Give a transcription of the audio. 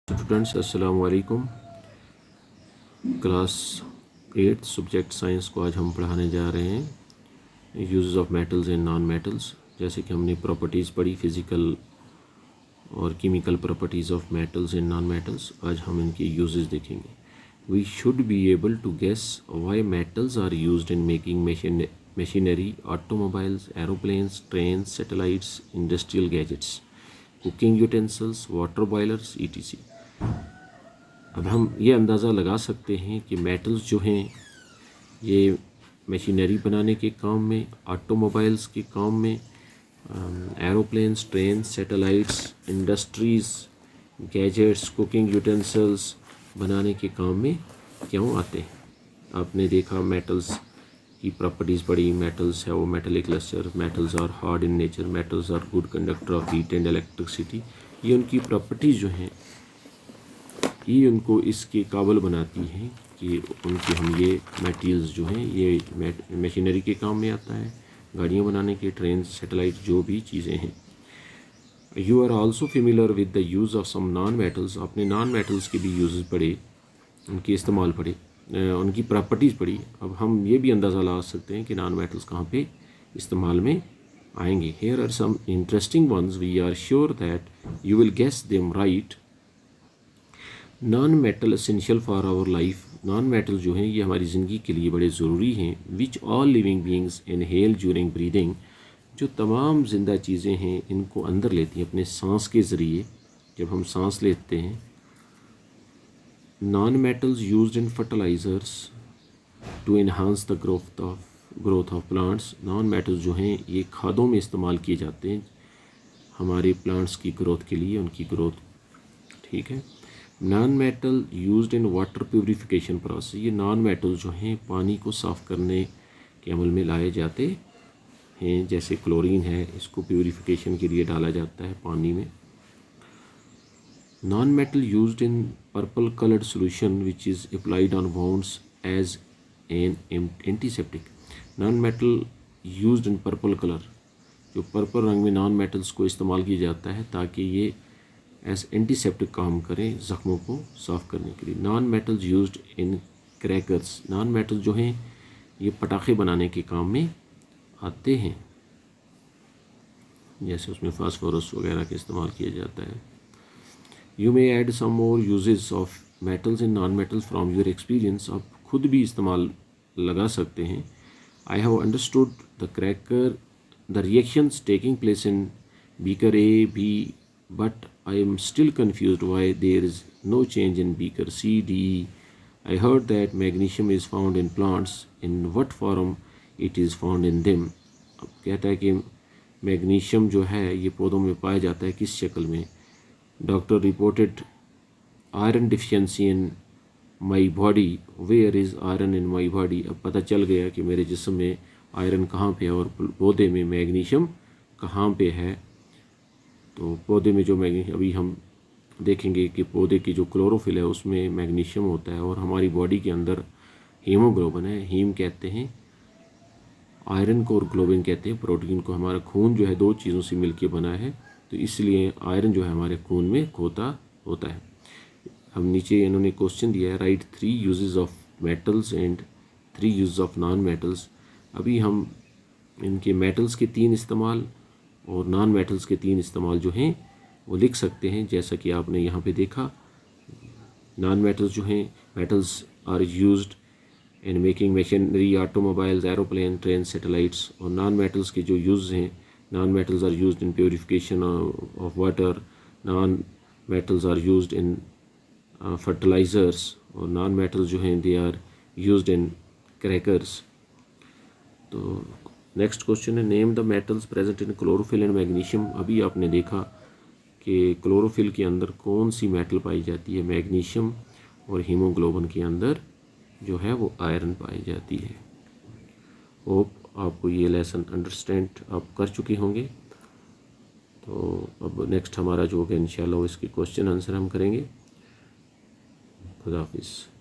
Students अस्सलाम वालेकुम। Class 8 subject science को आज हम पढ़ाने जा रहे हैं use of metals and non metals. जैसे कि हमने प्रॉपर्टीज़ पढ़ी, फिज़िकल और chemical properties of metals and non metals. आज हम इनके यूजेस देखेंगे। We should be able to guess why metals are used in making machinery, automobiles, aeroplanes, trains, satellites, industrial gadgets, cooking utensils, water boilers, ETC। अब हम ये अंदाज़ा लगा सकते हैं कि मेटल्स जो हैं ये मशीनरी बनाने के काम में, ऑटोमोबाइल्स के काम में, aeroplanes, train, satellites, industries, gadgets, cooking utensils बनाने के काम में क्यों आते हैं। आपने देखा मेटल्स की प्रॉपर्टीज़ पढ़ी। मेटल्स है वो metallic lustre, metals are hard in nature, metals are good conductor of heat and electricity. ये उनकी प्रॉपर्टीज़ जो हैं ये उनको इसके काबिल बनाती हैं कि उनके हम ये मटेरियल्स जो हैं ये मशीनरी के काम में आता है, गाड़ियाँ बनाने के, ट्रेन, सैटेलाइट, जो भी चीज़ें हैं। You are also familiar with the use of some non metals. आपने नॉन मेटल्स के भी यूज़ पढ़े, उनके इस्तेमाल पढ़े, उनकी प्रॉपर्टीज़ पढ़ी। अब हम ये भी अंदाज़ा लगा सकते हैं कि नॉन मेटल्स कहाँ पे इस्तेमाल में आएंगे। Here are some interesting ones, we are sure that you will guess them right. Non metal essential for our life. Non metal जो हैं ये हमारी ज़िंदगी के लिए बड़े ज़रूरी हैं। Which all living beings inhale during breathing. जो तमाम जिंदा चीज़ें हैं इनको अंदर लेती हैं अपने सांस के ज़रिए, जब हम सांस लेते हैं। Non metals used in fertilisers to enhance the growth of plants. Non metals जो हैं ये खादों में इस्तेमाल किए जाते हैं हमारे प्लांट्स की ग्रोथ के लिए, उनकी ग्रोथ। ठीक है। Non metal used in water purification process. ये नॉन मेटल जो हैं पानी को साफ़ करने के अमल में लाए जाते हैं। जैसे क्लोरीन है, इसको प्यूरिफिकेशन के लिए डाला जाता है पानी में। Non metal used in purple coloured solution which is applied on wounds as an antiseptic. Non metal used in purple colour, जो पर्पल रंग में नॉन मेटल्स को इस्तेमाल किया जाता है ताकि ये एज एंटीसेप्टिक काम करें ज़ख्मों को साफ़ करने के लिए। Non metals used in crackers. Non metal जो हैं ये पटाखे बनाने के काम में आते हैं, जैसे उसमें फास्फोरस वगैरह का इस्तेमाल किया जाता है। You may add some more uses of metals in non metals from your experience. आप खुद भी इस्तेमाल लगा सकते हैं। I have understood the cracker the reactions taking place in beaker A, B, but I am still confused why there is no change in beaker C, D. I heard that magnesium is found in plants. In what form it is found in them? अब कहता है कि magnesium जो है ये पौधों में पाया जाता है, किस शक्ल में। Doctor reported iron deficiency in my body. Where is iron in my body. अब पता चल गया कि मेरे जिस्म में आयरन कहाँ पे है और पौधे में मैग्नीशियम कहाँ पे है। तो पौधे में जो मैग्नीशियम, अभी हम देखेंगे कि पौधे की जो क्लोरोफिल है उसमें मैग्नीशियम होता है, और हमारी बॉडी के अंदर हीमोग्लोबिन है। हीम कहते हैं आयरन को, और ग्लोबिन कहते हैं प्रोटीन को। हमारा खून जो है दो चीज़ों से मिलकर बना है, तो इसलिए आयरन जो है हमारे खून में खोता होता है। हम नीचे इन्होंने क्वेश्चन दिया है, right 3 uses of metals and 3 uses of non metals. अभी हम इनके मेटल्स के 3 इस्तेमाल और नॉन मेटल्स के 3 इस्तेमाल जो हैं वो लिख सकते हैं। जैसा कि आपने यहाँ पे देखा, नॉन मेटल्स जो हैं, metals are used in making machinery, automobiles, aeroplane, train, satellites. और नॉन मेटल्स के जो यूज़ हैं, non metals are used in purification of water, non metals are used in fertilisers, और नॉन मेटल्स जो हैं they are used in crackers. तो next question है, name the metals present in chlorophyll and magnesium. अभी आपने देखा कि chlorophyll के अंदर कौन सी मेटल पाई जाती है, मैग्नीशियम, और हीमोग्लोबिन के अंदर जो है वो आयरन पाई जाती है। होप आपको ये लेसन अंडरस्टैंड आप कर चुके होंगे। तो अब नेक्स्ट हमारा जो होगा इंशाल्लाह इसके क्वेश्चन आंसर हम करेंगे। खुदा हाफिज़।